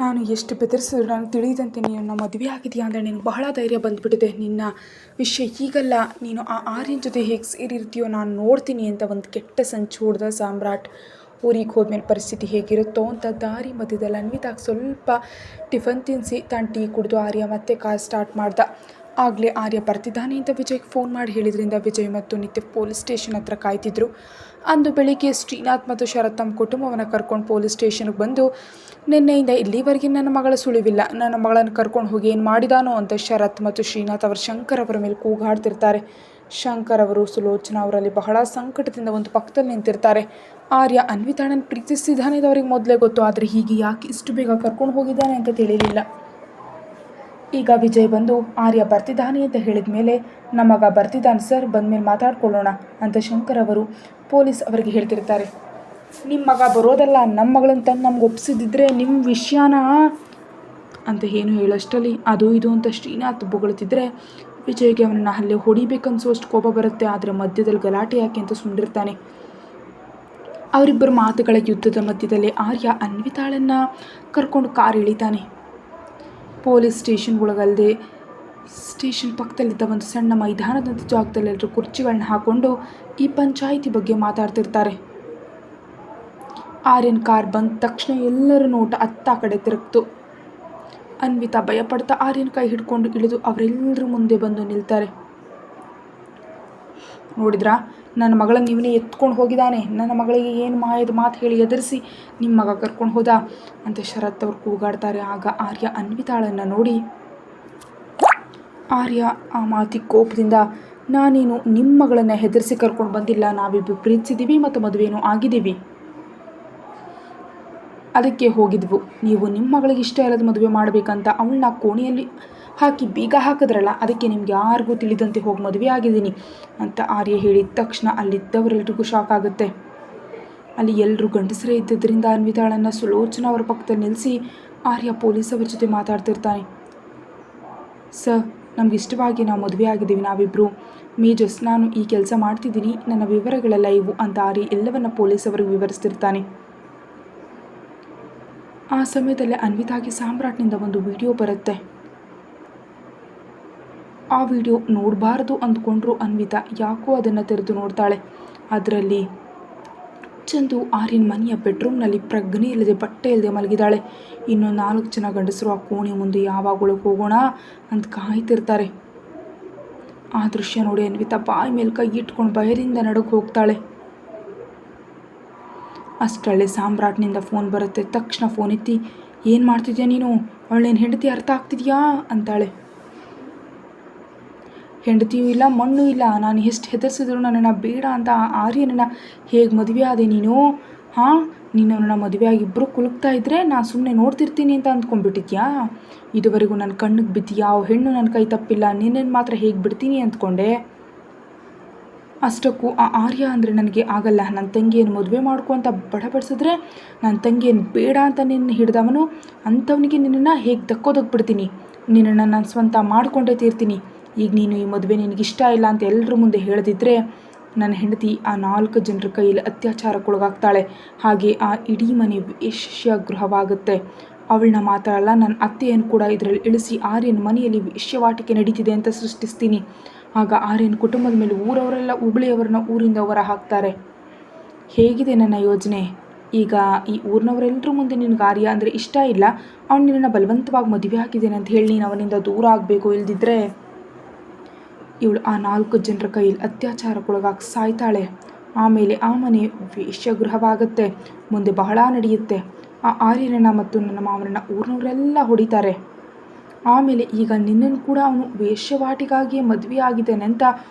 ನಾನು ಎಷ್ಟು ಬೆದರಿಸಿದ್ರು ನನಗೆ ತಿಳಿದಂತೆ ನೀನು ಮದುವೆ ಆಗಿದೆಯಾ ಅಂದರೆ ನಿನಗೆ ಬಹಳ ಧೈರ್ಯ ಬಂದುಬಿಟ್ಟಿದೆ. ನಿನ್ನ ವಿಷಯ ಹೀಗಲ್ಲ, ನೀನು ಆ ಆರ್ಯನ ಜೊತೆ ಹೇಗೆ ಸೇರಿರ್ತೀಯೋ ನಾನು ನೋಡ್ತೀನಿ ಅಂತ ಒಂದು ಕೆಟ್ಟ ಸಂಚು ಹೊಡೆದ ಸಾಮ್ರಾಟ್. ಊರಿಗೆ ಹೋದ್ಮೇಲೆ ಪರಿಸ್ಥಿತಿ ಹೇಗಿರುತ್ತೋ ಅಂತ ದಾರಿ ಮಧ್ಯದಲ್ಲಿ ಅನ್ವಿತಾಗಿ ಸ್ವಲ್ಪ ಟಿಫನ್ ತಿನ್ನಿಸಿ ತಾನು ಟೀ ಕುಡಿದು ಆರ್ಯ ಮತ್ತೆ ಕಾರ್ ಸ್ಟಾರ್ಟ್ ಮಾಡ್ದ. ಆಗಲೇ ಆರ್ಯ ಬರ್ತಿದ್ದಾನೆ ಅಂತ ವಿಜಯ್ಗೆ ಫೋನ್ ಮಾಡಿ ಹೇಳಿದ್ರಿಂದ ವಿಜಯ್ ಮತ್ತು ನಿತ್ಯ ಪೊಲೀಸ್ ಸ್ಟೇಷನ್ ಹತ್ರ ಕಾಯ್ತಿದ್ರು. ಅಂದು ಬೆಳಿಗ್ಗೆ ಶ್ರೀನಾಥ್ ಮತ್ತು ಶರತ್ ತಮ್ಮ ಕುಟುಂಬವನ್ನು ಕರ್ಕೊಂಡು ಪೊಲೀಸ್ ಸ್ಟೇಷನ್ಗೆ ಬಂದು, ನಿನ್ನೆಯಿಂದ ಇಲ್ಲಿವರೆಗೆ ನನ್ನ ಮಗಳ ಸುಳಿವಿಲ್ಲ, ನನ್ನ ಮಗಳನ್ನು ಕರ್ಕೊಂಡು ಹೋಗಿ ಏನು ಮಾಡಿದಾನೋ ಅಂತ ಶರತ್ ಮತ್ತು ಶ್ರೀನಾಥ್ ಅವರು ಶಂಕರ್ ಅವರ ಮೇಲೆ ಕೂಗಾಡ್ತಿರ್ತಾರೆ. ಶಂಕರ್ ಅವರು ಸುಲೋಚನಾ ಅವರಲ್ಲಿ ಬಹಳ ಸಂಕಟದಿಂದ ಒಂದು ಪಕ್ಕದಲ್ಲಿ ನಿಂತಿರ್ತಾರೆ. ಆರ್ಯ ಅನ್ವಿತಾಳನ್ನು ಪ್ರೀತಿಸ್ತಿದ್ದಾನೆ ಅಂತ ಅವ್ರಿಗೆ ಮೊದಲೇ ಗೊತ್ತು, ಆದರೆ ಹೀಗೆ ಯಾಕೆ ಇಷ್ಟು ಬೇಗ ಕರ್ಕೊಂಡು ಹೋಗಿದ್ದಾನೆ ಅಂತ ತಿಳಿಲಿಲ್ಲ. ಈಗ ವಿಜಯ್ ಬಂದು ಆರ್ಯ ಬರ್ತಿದ್ದಾನೆ ಅಂತ ಹೇಳಿದ ಮೇಲೆ, ನಮ್ಮ ಮಗ ಬರ್ತಿದ್ದಾನೆ ಸರ್, ಬಂದಮೇಲೆ ಮಾತಾಡ್ಕೊಳ್ಳೋಣ ಅಂತ ಶಂಕರ್ ಅವರು ಪೊಲೀಸ್ ಅವರಿಗೆ ಹೇಳ್ತಿರ್ತಾರೆ. ನಿಮ್ಮ ಮಗ ಬರೋದಲ್ಲ, ನಮ್ಮ ಮಗಳನ್ನ ತಂದು ನಮ್ಗೆ ಒಪ್ಪಿಸಿದ್ರೆ ನಿಮ್ಮ ವಿಷಯನ ಅಂತ ಏನು ಹೇಳೋಷ್ಟರಲ್ಲಿ ಅದು ಇದು ಅಂತ ಶ್ರೀನಾಥ್ ಬೊಗಳ್ತಿದ್ರೆ ವಿಜಯ್ಗೆ ಅವನನ್ನು ಅಲ್ಲೇ ಹೊಡಿಬೇಕನ್ಸೋಷ್ಟು ಕೋಪ ಬರುತ್ತೆ. ಆದರೆ ಮಧ್ಯದಲ್ಲಿ ಗಲಾಟೆ ಯಾಕೆ ಅಂತ ಸುಮ್ಮನಿರ್ತಾನೆ. ಅವರಿಬ್ಬರು ಮಾತುಗಳ ಯುದ್ಧದ ಮಧ್ಯದಲ್ಲಿ ಆರ್ಯ ಅನ್ವಿತಾಳನ್ನು ಕರ್ಕೊಂಡು ಕಾರ್ ಇಳಿತಾನೆ. ಪೊಲೀಸ್ ಸ್ಟೇಷನ್ ಒಳಗಲ್ಲದೆ ಸ್ಟೇಷನ್ ಪಕ್ಕದಲ್ಲಿದ್ದ ಒಂದು ಸಣ್ಣ ಮೈದಾನದಂಥ ಜಾಗದಲ್ಲಿ ಎಲ್ಲರೂ ಕುರ್ಚಿಗಳನ್ನ ಹಾಕ್ಕೊಂಡು ಈ ಪಂಚಾಯಿತಿ ಬಗ್ಗೆ ಮಾತಾಡ್ತಿರ್ತಾರೆ. ಆರ್ಯನ್ ಕಾರ್ ಬಂದ ತಕ್ಷಣ ಎಲ್ಲರ ನೋಟ ಅತ್ತ ಕಡೆ ತಿರುಗ್ತು. ಅನ್ವಿತಾ ಭಯಪಡ್ತಾ ಆರ್ಯನ್ ಕೈ ಹಿಡ್ಕೊಂಡು ಇಳಿದು ಅವರೆಲ್ಲರೂ ಮುಂದೆ ಬಂದು ನಿಲ್ತಾರೆ. ನೋಡಿದ್ರಾ, ನನ್ನ ಮಗಳನ್ನ ಇವನೇ ಎತ್ಕೊಂಡು ಹೋಗಿದ್ದಾನೆ, ನನ್ನ ಮಗಳಿಗೆ ಏನು ಮಾಯದ ಮಾತು ಹೇಳಿ ಎದುರಿಸಿ ನಿಮ್ಮ ಮಗ ಕರ್ಕೊಂಡು ಹೋದ ಅಂತ ಶರತ್ ಅವ್ರು ಕೂಗಾಡ್ತಾರೆ. ಆಗ ಆರ್ಯ ಅನ್ವಿತಾಳನ್ನು ನೋಡಿ, ಆರ್ಯ ಆ ಮಾತಿಗೆ ಕೋಪದಿಂದ, ನಾನೇನು ನಿಮ್ಮ ಮಗಳನ್ನು ಹೆದರಿಸಿ ಕರ್ಕೊಂಡು ಬಂದಿಲ್ಲ, ನಾವಿಬ್ಬರು ಪ್ರೀತಿಸಿದ್ದೀವಿ ಮತ್ತು ಮದುವೆನೂ ಆಗಿದ್ದೀವಿ, ಅದಕ್ಕೆ ಹೋಗಿದ್ವು. ನೀವು ನಿಮ್ಮ ಮಗಳಿಗೆ ಇಷ್ಟ ಇಲ್ಲದ ಮದುವೆ ಮಾಡಬೇಕಂತ ಅವಳನ್ನ ಕೋಣೆಯಲ್ಲಿ ಹಾಕಿ ಬೀಗ ಹಾಕಿದ್ರಲ್ಲ, ಅದಕ್ಕೆ ನಿಮ್ಗೆ ಯಾರಿಗೂ ತಿಳಿದಂತೆ ಹೋಗಿ ಮದುವೆ ಆಗಿದ್ದೀನಿ ಅಂತ ಆರ್ಯ ಹೇಳಿದ ತಕ್ಷಣ ಅಲ್ಲಿದ್ದವರೆಲ್ರಿಗೂ ಶಾಕ್ ಆಗುತ್ತೆ. ಅಲ್ಲಿ ಎಲ್ಲರೂ ಗಂಡಸರೇ ಇದ್ದಿದ್ದರಿಂದ ಅನ್ವಿತಾಳನ್ನು ಸುಲೋಚನಾ ಅವರ ಪಕ್ಕದಲ್ಲಿ ನಿಲ್ಲಿಸಿ ಆರ್ಯ ಪೊಲೀಸವರ ಜೊತೆ ಮಾತಾಡ್ತಿರ್ತಾನೆ. ಸರ್, ನಮ್ಗೆ ಇಷ್ಟವಾಗಿ ನಾವು ಮದುವೆ ಆಗಿದ್ದೀವಿ, ನಾವಿಬ್ಬರು ಮೇಜರ್ಸ್, ನಾನು ಈ ಕೆಲಸ ಮಾಡ್ತಿದ್ದೀನಿ, ನನ್ನ ವಿವರಗಳೆಲ್ಲ ಇವು ಅಂತ ಆರ್ಯ ಎಲ್ಲವನ್ನ ಪೊಲೀಸವರಿಗೆ ವಿವರಿಸ್ತಿರ್ತಾನೆ. ಆ ಸಮಯದಲ್ಲಿ ಅನ್ವಿತಾಗೆ ಸಾಮ್ರಾಟ್ನಿಂದ ಒಂದು ವಿಡಿಯೋ ಬರುತ್ತೆ. ಆ ವಿಡಿಯೋ ನೋಡಬಾರ್ದು ಅಂದ್ಕೊಂಡ್ರು ಅನ್ವಿತಾ ಯಾಕೋ ಅದನ್ನು ತೆರೆದು ನೋಡ್ತಾಳೆ. ಅದರಲ್ಲಿ ಚಂದು ಆರ್ಯನ್ ಮನೆಯ ಬೆಡ್ರೂಮ್ನಲ್ಲಿ ಪ್ರಜ್ಞೆ ಇಲ್ಲದೆ ಬಟ್ಟೆ ಇಲ್ಲದೆ ಮಲಗಿದ್ದಾಳೆ. ಇನ್ನೂ 4 ಜನ ಗಂಡಸರು ಆ ಕೋಣೆ ಮುಂದೆ ಯಾವಾಗಲೂ ಹೋಗೋಣ ಅಂತ ಕಾಯ್ತಿರ್ತಾರೆ. ಆ ದೃಶ್ಯ ನೋಡಿ ಅನ್ವಿತಾ ಬಾಯಿ ಮೇಲೆ ಕೈ ಇಟ್ಕೊಂಡು ಭಯದಿಂದ ನಡುಗೆ ಹೋಗ್ತಾಳೆ. ಅಷ್ಟರಲ್ಲೇ ಸಾಮ್ರಾಟ್ನಿಂದ ಫೋನ್ ಬರುತ್ತೆ. ತಕ್ಷಣ ಫೋನ್ ಎತ್ತಿ, ಏನು ಮಾಡ್ತಿದ್ಯಾ ನೀನು, ಅವಳೇನು ಹೆಂಡತಿ ಅರ್ಥ ಆಗ್ತಿದ್ಯಾ ಅಂತಾಳೆ. ಹೆಂಡತಿಯೂ ಇಲ್ಲ ಮಣ್ಣು ಇಲ್ಲ, ನಾನು ಎಷ್ಟು ಹೆದರ್ಸಿದ್ರು ನನ್ನನ್ನು ಬೇಡ ಅಂತ ಆರ್ಯನನ್ನು ಹೇಗೆ ಮದುವೆ ಆದೆ ನೀನು? ಹಾಂ, ನೀನು ನನ್ನ ಮದುವೆಯಾಗಿ ಇಬ್ಬರು ಕುಲುಕ್ತಾ ಇದ್ದರೆ ನಾನು ಸುಮ್ಮನೆ ನೋಡ್ತಿರ್ತೀನಿ ಅಂತ ಅಂದ್ಕೊಂಡ್ಬಿಟ್ಟಿದ್ಯಾ? ಇದುವರೆಗೂ ನನ್ನ ಕಣ್ಣಿಗೆ ಬಿದ್ದು ಯಾವ ಹೆಣ್ಣು ನನ್ನ ಕೈ ತಪ್ಪಿಲ್ಲ, ನಿನ್ನನ್ನು ಮಾತ್ರ ಹೇಗೆ ಬಿಡ್ತೀನಿ ಅಂದ್ಕೊಂಡೆ? ಅಷ್ಟಕ್ಕೂ ಆ ಆರ್ಯ ಅಂದರೆ ನನಗೆ ಆಗಲ್ಲ, ನನ್ನ ತಂಗಿಯನ್ನು ಮದುವೆ ಮಾಡ್ಕೊ ಅಂತ ಬಡಬಡಿಸಿದ್ರೆ ನನ್ನ ತಂಗಿಯನ್ನು ಬೇಡ ಅಂತ ನಿನ್ನ ಹಿಡ್ದವನು ಅಂಥವನಿಗೆ ನಿನ್ನನ್ನು ಹೇಗೆ ದಕ್ಕೋದಕ್ಬಿಡ್ತೀನಿ, ನಿನ್ನನ್ನು ನಾನು ಸ್ವಂತ ಮಾಡಿಕೊಂಡೇ ತೀರ್ತೀನಿ. ಈಗ ನೀನು ಈ ಮದುವೆ ನಿನಗಿಷ್ಟ ಇಲ್ಲ ಅಂತ ಎಲ್ಲರ ಮುಂದೆ ಹೇಳದಿದ್ದರೆ ನನ್ನ ಹೆಂಡತಿ ಆ 4 ಜನರ ಕೈಯಲ್ಲಿ ಅತ್ಯಾಚಾರಕ್ಕೊಳಗಾಗ್ತಾಳೆ, ಹಾಗೆ ಆ ಇಡೀ ಮನೆ ವೇಶ್ಯಾಗೃಹವಾಗುತ್ತೆ. ಅವಳನ್ನ ಮಾತ್ರ ಅಲ್ಲ, ನನ್ನ ಅತ್ತೆಯನ್ನು ಕೂಡ ಇದರಲ್ಲಿ ಇಳಿಸಿ ಆರ್ಯನ ಮನೆಯಲ್ಲಿ ವೇಶ್ಯವಾಟಿಕೆ ನಡೀತಿದೆ ಅಂತ ಸೃಷ್ಟಿಸ್ತೀನಿ. ಆಗ ಆರ್ಯನ ಕುಟುಂಬದ ಮೇಲೆ ಊರವರೆಲ್ಲ ಹುಬ್ಳಿಯವರನ್ನ ಊರಿಂದ ಹೊರ ಹಾಕ್ತಾರೆ. ಹೇಗಿದೆ ನನ್ನ ಯೋಜನೆ? ಈಗ ಈ ಊರಿನವರೆಲ್ಲರೂ ಮುಂದೆ ನಿನಗೆ ಆರ್ಯ ಅಂದರೆ ಇಷ್ಟ ಇಲ್ಲ, ಅವನು ನಿನ್ನನ್ನು ಬಲವಂತವಾಗಿ ಮದುವೆ ಹಾಕಿದ್ದೇನೆ ಅಂತ ಹೇಳಿ ನೀನು ಅವನಿಂದ ದೂರ ಆಗಬೇಕು, ಇಲ್ದಿದ್ರೆ ಇವಳು ಆ 4 ಜನರ ಕೈಯಲ್ಲಿ ಅತ್ಯಾಚಾರಕ್ಕೊಳಗಾಗಿ ಸಾಯ್ತಾಳೆ. ಆಮೇಲೆ ಆ ಮನೆ ವೇಶ್ಯಗೃಹವಾಗುತ್ತೆ. ಮುಂದೆ ಬಹಳ ನಡೆಯುತ್ತೆ. ಆ ಆರ್ಯನನ್ನು ಮತ್ತು ನನ್ನ ಮಾವನನ್ನು ಊರಿನವರೆಲ್ಲ ಹೊಡಿತಾರೆ. ಆಮೇಲೆ ಈಗ ನಿನ್ನನ್ನು ಕೂಡ ಅವನು ವೇಶ್ಯವಾಟಿಗಾಗಿ ಮದುವೆ ಆಗಿದ್ದಾನೆ ಅಂತ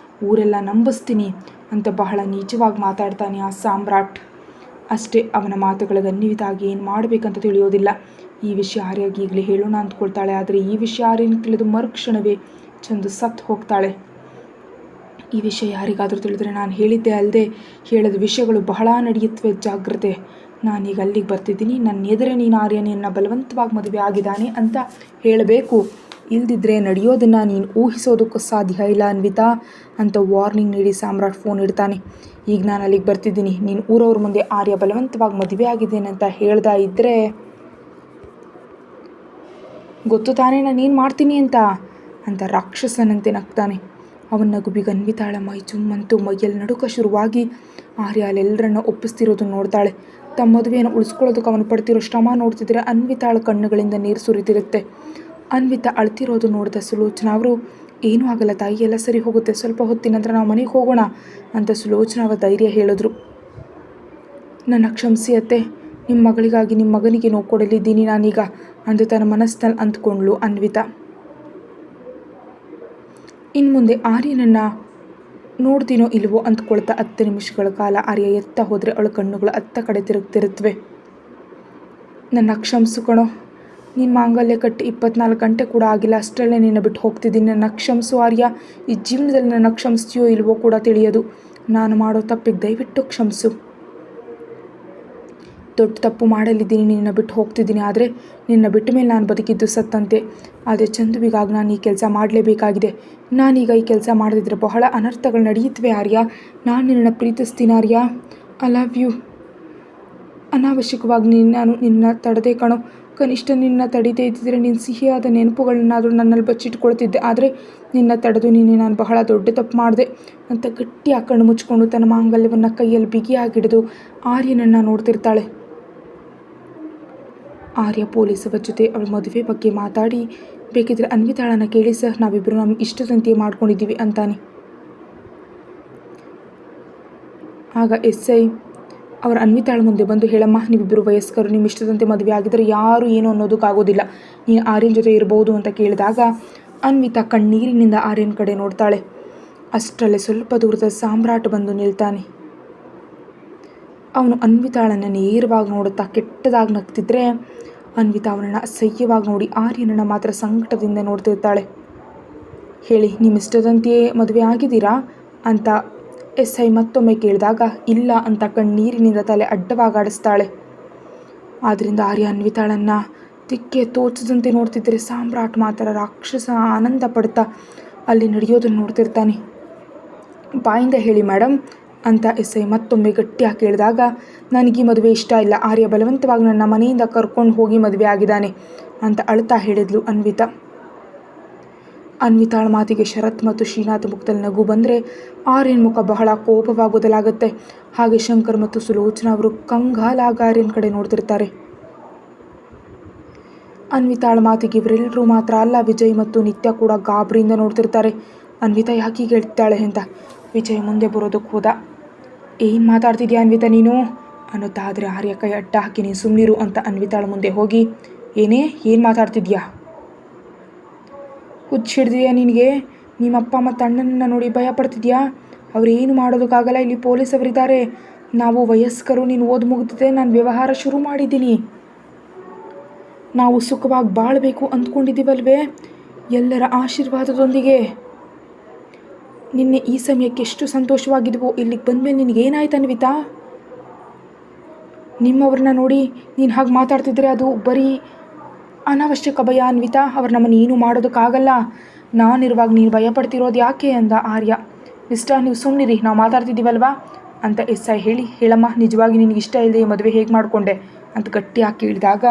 ಊರೆಲ್ಲ ನಂಬಿಸ್ತೀನಿ ಅಂತ ಬಹಳ ನೀಚವಾಗಿ ಮಾತಾಡ್ತಾನೆ ಆ ಸಾಮ್ರಾಟ್. ಅಷ್ಟೇ, ಅವನ ಮಾತುಗಳಿಗೆ ಅನ್ವಿತಾಗಿ ಏನು ಮಾಡಬೇಕಂತ ತಿಳಿಯೋದಿಲ್ಲ. ಈ ವಿಷಯ ಆರ್ಯಾಗಿ ಈಗಲೇ ಹೇಳೋಣ ಅಂದ್ಕೊಳ್ತಾಳೆ. ಆದರೆ ಈ ವಿಷಯ ಆರ್ಯನಿಗೆ ತಿಳಿದು ಮರುಕ್ಷಣವೇ ಚಂದು ಸತ್ತು ಹೋಗ್ತಾಳೆ. ಈ ವಿಷಯ ಯಾರಿಗಾದರೂ ತಿಳಿದ್ರೆ ನಾನು ಹೇಳಿದ್ದೆ ಅಲ್ಲದೆ ಹೇಳದ ವಿಷಯಗಳು ಬಹಳ ನಡೆಯುತ್ತವೆ, ಜಾಗ್ರತೆ. ನಾನೀಗ ಅಲ್ಲಿಗೆ ಬರ್ತಿದ್ದೀನಿ, ನನ್ನ ಎದುರೇ ನೀನು ಆರ್ಯನನ್ನು ಬಲವಂತವಾಗಿ ಮದುವೆ ಆಗಿದ್ದಾನೆ ಅಂತ ಹೇಳಬೇಕು, ಇಲ್ದಿದ್ರೆ ನಡೆಯೋದನ್ನು ನೀನು ಊಹಿಸೋದಕ್ಕೂ ಸಾಧ್ಯ ಇಲ್ಲ ಅನ್ವಿತಾ ಅಂತ ವಾರ್ನಿಂಗ್ ನೀಡಿ ಸಾಮ್ರಾಟ್ ಫೋನ್ ಇಡ್ತಾನೆ. ಈಗ ನಾನು ಅಲ್ಲಿಗೆ ಬರ್ತಿದ್ದೀನಿ, ನೀನು ಊರವ್ರ ಮುಂದೆ ಆರ್ಯ ಬಲವಂತವಾಗಿ ಮದುವೆ ಆಗಿದ್ದೇನೆ ಅಂತ ಹೇಳ್ದಾ ಇದ್ದರೆ ಗೊತ್ತು ತಾನೇ ನಾನು ಏನು ಮಾಡ್ತೀನಿ ಅಂತ ರಾಕ್ಷಸನಂತೆ ನಗ್ತಾನೆ. ಅವನ ನಗುಬಿಗೆ ಅನ್ವಿತಾಳ ಮೈ ಚುಮ್ಮಂತೂ ಮೈಯಲ್ಲಿ ನಡುಕ ಶುರುವಾಗಿ ಆರ್ಯ ಅಲ್ಲೆಲ್ಲರನ್ನ ಒಪ್ಪಿಸ್ತಿರೋದನ್ನು ನೋಡ್ತಾಳೆ. ತಮ್ಮ ಮದುವೆಯನ್ನು ಉಳಿಸ್ಕೊಳ್ಳೋದಕ್ಕೆ ಅವನು ಪಡ್ತಿರೋ ಶ್ರಮ ನೋಡ್ತಿದ್ರೆ ಅನ್ವಿತಾಳ ಕಣ್ಣುಗಳಿಂದ ನೀರು ಸುರಿತಿರುತ್ತೆ. ಅನ್ವಿತಾ ಅಳ್ತಿರೋದು ನೋಡಿದ ಸುಲೋಚನಾ ಅವರು, ಏನೂ ಆಗಲ್ಲ ತಾಯಿ, ಎಲ್ಲ ಸರಿ ಹೋಗುತ್ತೆ, ಸ್ವಲ್ಪ ಹೊತ್ತಿನ ನಂತರ ನಾವು ಮನೆಗೆ ಹೋಗೋಣ ಅಂತ ಸುಲೋಚನಾ ಅವರ ಧೈರ್ಯ ಹೇಳಿದ್ರು. ನನ್ನ ಕ್ಷಮಿಸಿ ಅತ್ತೆ, ನಿಮ್ಮ ಮಗಳಿಗಾಗಿ ನಿಮ್ಮ ಮಗನಿಗೆ ನೋವು ಕೊಡಲಿದ್ದೀನಿ ನಾನೀಗ ಅಂತ ತನ್ನ ಮನಸ್ಸಿನಲ್ಲಿ ಅಂದ್ಕೊಂಡ್ಳು ಅನ್ವಿತಾ. ಇನ್ನು ಮುಂದೆ ಆರ್ಯನನ್ನು ನೋಡ್ತೀನೋ ಇಲ್ವೋ ಅಂದ್ಕೊಳ್ತಾ 10 ನಿಮಿಷಗಳ ಕಾಲ ಆರ್ಯ ಎತ್ತ ಹೋದರೆ ಅವಳ ಕಣ್ಣುಗಳು ಅತ್ತ ಕಡೆ ತಿರುಗ್ತಿರುತ್ತವೆ. ನನ್ನ ಕ್ಷಮಿಸು ಕಣೋ, ನಿನ್ನ ಮಾಂಗಲ್ಯ ಕಟ್ಟಿ 24 ಗಂಟೆ ಕೂಡ ಆಗಿಲ್ಲ, ಅಷ್ಟರಲ್ಲೇ ನಿನ್ನ ಬಿಟ್ಟು ಹೋಗ್ತಿದ್ದೀನಿ. ನನ್ನ ಕ್ಷಮಿಸು ಆರ್ಯ, ಈ ಜೀವನದಲ್ಲಿ ನನ್ನ ಕ್ಷಮಿಸ್ತೀಯೋ ಇಲ್ವೋ ಕೂಡ ತಿಳಿಯೋದು. ನಾನು ಮಾಡೋ ತಪ್ಪಿಗೆ ದಯವಿಟ್ಟು ಕ್ಷಮಿಸು. ದೊಡ್ಡ ತಪ್ಪು ಮಾಡಲಿದ್ದೀನಿ, ನಿನ್ನ ಬಿಟ್ಟು ಹೋಗ್ತಿದ್ದೀನಿ. ಆದರೆ ನಿನ್ನ ಬಿಟ್ಟ ಮೇಲೆ ನಾನು ಬದುಕಿದ್ದು ಸತ್ತಂತೆ. ಆದರೆ ಚಂದುವಿಗಾಗಿ ನಾನು ಈ ಕೆಲಸ ಮಾಡಲೇಬೇಕಾಗಿದೆ. ನಾನೀಗ ಈ ಕೆಲಸ ಮಾಡದಿದ್ದರೆ ಬಹಳ ಅನರ್ಥಗಳು ನಡೆಯುತ್ತವೆ ಆರ್ಯ. ನಾನು ನಿನ್ನನ್ನು ಪ್ರೀತಿಸ್ತೀನಿ ಆರ್ಯ, ಐ ಲವ್ ಯು. ಅನಾವಶ್ಯಕವಾಗಿ ನಾನು ನಿನ್ನ ತಡೆದೇ ಕಣೋ. ಕನಿಷ್ಠ ನಿನ್ನ ತಡೆದೇ ಇದ್ದಿದ್ದರೆ ನಿನ್ನ ಸಿಹಿಯಾದ ನೆನಪುಗಳನ್ನಾದರೂ ನನ್ನಲ್ಲಿ ಬಚ್ಚಿಟ್ಕೊಳ್ತಿದ್ದೆ. ಆದರೆ ನಿನ್ನ ತಡೆದು ನೀನೆ ನಾನು ಬಹಳ ದೊಡ್ಡ ತಪ್ಪು ಮಾಡಿದೆ ಅಂತ ಗಟ್ಟಿಯಾಗಿ ಕಣ್ಣು ಮುಚ್ಚಿಕೊಂಡು ತನ್ನ ಮಾಂಗಲ್ಯವನ್ನು ಕೈಯಲ್ಲಿ ಬಿಗಿಯಾಗಿಡಿದು ಆರ್ಯನನ್ನು ನೋಡ್ತಿರ್ತಾಳೆ. ಆರ್ಯ ಪೊಲೀಸರ ಜೊತೆ ಅವಳ ಮದುವೆ ಬಗ್ಗೆ ಮಾತಾಡಿ ಬೇಕಿದ್ರೆ ಅನ್ವಿತಾಳನ್ನು ಕೇಳಿ ಸರ್, ನಾವಿಬ್ಬರು ನಮ್ಮ ಇಷ್ಟದಂತೆಯೇ ಮಾಡ್ಕೊಂಡಿದ್ದೀವಿ ಅಂತಾನೆ. ಆಗ SI ಅವರ ಅನ್ವಿತಾಳ ಮುಂದೆ ಬಂದು, ಹೇಳಮ್ಮ, ನೀವಿಬ್ಬರು ವಯಸ್ಕರು, ನಿಮ್ಮ ಇಷ್ಟದಂತೆ ಮದುವೆ ಆಗಿದ್ದರೆ ಯಾರು ಏನು ಅನ್ನೋದಕ್ಕಾಗೋದಿಲ್ಲ, ನೀನು ಆರ್ಯನ ಜೊತೆ ಇರ್ಬೋದು ಅಂತ ಕೇಳಿದಾಗ ಅನ್ವಿತಾ ಕಣ್ಣೀರಿನಿಂದ ಆರ್ಯನ ಕಡೆ ನೋಡ್ತಾಳೆ. ಅಷ್ಟರಲ್ಲೇ ಸ್ವಲ್ಪ ದೂರದ ಸಾಮ್ರಾಟ್ ಬಂದು ನಿಲ್ತಾನೆ. ಅವನು ಅನ್ವಿತಾಳನ್ನು ನೇರವಾಗಿ ನೋಡುತ್ತಾ ಕೆಟ್ಟದಾಗಿ ನಗ್ತಿದ್ರೆ ಅನ್ವಿತಾ ಅವನನ್ನು ಅಸಹ್ಯವಾಗಿ ನೋಡಿ ಆರ್ಯನನ್ನು ಮಾತ್ರ ಸಂಕಟದಿಂದ ನೋಡ್ತಿರ್ತಾಳೆ. ಹೇಳಿ, ನಿಮ್ಮ ಇಷ್ಟದಂತೆಯೇ ಮದುವೆ ಆಗಿದ್ದೀರಾ ಅಂತ SI ಮತ್ತೊಮ್ಮೆ ಕೇಳಿದಾಗ ಇಲ್ಲ ಅಂತ ಕಣ್ಣೀರಿನಿಂದ ತಲೆ ಅಡ್ಡವಾಗಾಡಿಸ್ತಾಳೆ. ಆದ್ದರಿಂದ ಆರ್ಯ ಅನ್ವಿತಾಳನ್ನು ದಿಕ್ಕೆ ತೋಚದಂತೆ ನೋಡ್ತಿದ್ದರೆ ಸಾಮ್ರಾಟ್ ಮಾತ್ರ ರಾಕ್ಷಸ ಆನಂದ ಪಡ್ತಾ ಅಲ್ಲಿ ನಡೆಯೋದನ್ನು ನೋಡ್ತಿರ್ತಾನೆ. ಬಾಯಿಂದ ಹೇಳಿ ಮೇಡಮ್ ಅಂತ SI ಮತ್ತೊಮ್ಮೆ ಗಟ್ಟಿಯಾಗಿ ಕೇಳಿದಾಗ ನನಗೆ ಮದುವೆ ಇಷ್ಟ ಇಲ್ಲ, ಆರ್ಯ ಬಲವಂತವಾಗಿ ನನ್ನ ಮನೆಯಿಂದ ಕರ್ಕೊಂಡು ಹೋಗಿ ಮದುವೆ ಆಗಿದ್ದಾನೆ ಅಂತ ಅಳ್ತಾ ಹೇಳಿದ್ಲು ಅನ್ವಿತಾ. ಅನ್ವಿತಾಳ ಮಾತಿಗೆ ಶರತ್ ಮತ್ತು ಶ್ರೀನಾಥ್ ಮುಖದಲ್ಲಿ ನಗು ಬಂದರೆ ಆರ್ಯನ ಮುಖ ಬಹಳ ಕೋಪವಾಗಿ ಬದಲಾಗುತ್ತೆ. ಹಾಗೆ ಶಂಕರ್ ಮತ್ತು ಸುಲೋಚನಾ ಅವರು ಕಂಗಾಲಾಗಿ ಆರ್ಯನ ಕಡೆ ನೋಡ್ತಿರ್ತಾರೆ. ಅನ್ವಿತಾಳ ಮಾತಿಗೆ ಇವರೆಲ್ಲರೂ ಮಾತ್ರ ಅಲ್ಲ, ವಿಜಯ್ ಮತ್ತು ನಿತ್ಯ ಕೂಡ ಗಾಬರಿಯಿಂದ ನೋಡ್ತಿರ್ತಾರೆ. ಅನ್ವಿತಾ ಯಾಕೆ ಹೀಗೆ ಹೇಳ್ತಾಳೆ ಅಂತ. ವಿಜಯ್ ಮುಂದೆ ಬರೋದಕ್ಕೆ ಹೋದ. ಏನು ಮಾತಾಡ್ತಿದ್ಯಾ ಅನ್ವಿತಾ ನೀನು ಅನ್ನುತ್ತಾ, ಆದರೆ ಆರ್ಯ ಕೈ ಅಡ್ಡ ಹಾಕಿ ನೀನು ಸುಮ್ಮನಿರು ಅಂತ ಅನ್ವಿತಾಳ ಮುಂದೆ ಹೋಗಿ, ಏನು ಮಾತಾಡ್ತಿದ್ಯಾ, ಹುಚ್ಚಿಡ್ದಿಯಾ ನಿನಗೆ, ನಿಮ್ಮಪ್ಪ ಮತ್ತು ಅಣ್ಣನನ್ನು ನೋಡಿ ಭಯ ಪಡ್ತಿದ್ಯಾ, ಅವ್ರೇನು ಮಾಡೋದಕ್ಕಾಗಲ್ಲ, ಇಲ್ಲಿ ಪೊಲೀಸವರಿದ್ದಾರೆ, ನಾವು ವಯಸ್ಕರು, ನೀನು ಓದಿ ಮುಗಿದಿದೆ, ನಾನು ವ್ಯವಹಾರ ಶುರು ಮಾಡಿದ್ದೀನಿ, ನಾವು ಸುಖವಾಗಿ ಬಾಳಬೇಕು ಅಂದ್ಕೊಂಡಿದ್ದೀವಲ್ವೇ ಎಲ್ಲರ ಆಶೀರ್ವಾದದೊಂದಿಗೆ. ನಿನ್ನೆ ಈ ಸಮಯಕ್ಕೆ ಎಷ್ಟು ಸಂತೋಷವಾಗಿದ್ವೋ, ಇಲ್ಲಿಗೆ ಬಂದಮೇಲೆ ನಿನಗೇನಾಯ್ತು ಅನ್ವಿತಾ, ನಿಮ್ಮವ್ರನ್ನ ನೋಡಿ ನೀನು ಹಾಗೆ ಮಾತಾಡ್ತಿದ್ರೆ ಅದು ಬರೀ ಅನಾವಶ್ಯಕ ಭಯ ಅನ್ವಿತಾ, ಅವ್ರು ನಮ್ಮನ್ನು ಏನೂ ಮಾಡೋದಕ್ಕಾಗಲ್ಲ, ನಾನಿರುವಾಗ ನೀನು ಭಯ ಪಡ್ತಿರೋದು ಯಾಕೆ ಅಂದ ಆರ್ಯ. ಮಿಸ್ಟರ್, ನೀವು ಸುಮ್ಮನಿರಿ, ನಾವು ಮಾತಾಡ್ತಿದ್ದೀವಲ್ವಾ ಅಂತ SI ಹೇಳಮ್ಮ, ನಿಜವಾಗಿ ನಿನಗೆ ಇಷ್ಟ ಇಲ್ಲದೆ ಈ ಮದುವೆ ಹೇಗೆ ಮಾಡಿಕೊಂಡೆ ಅಂತ ಗಟ್ಟಿಯಾಗಿ ಕೇಳಿದಾಗ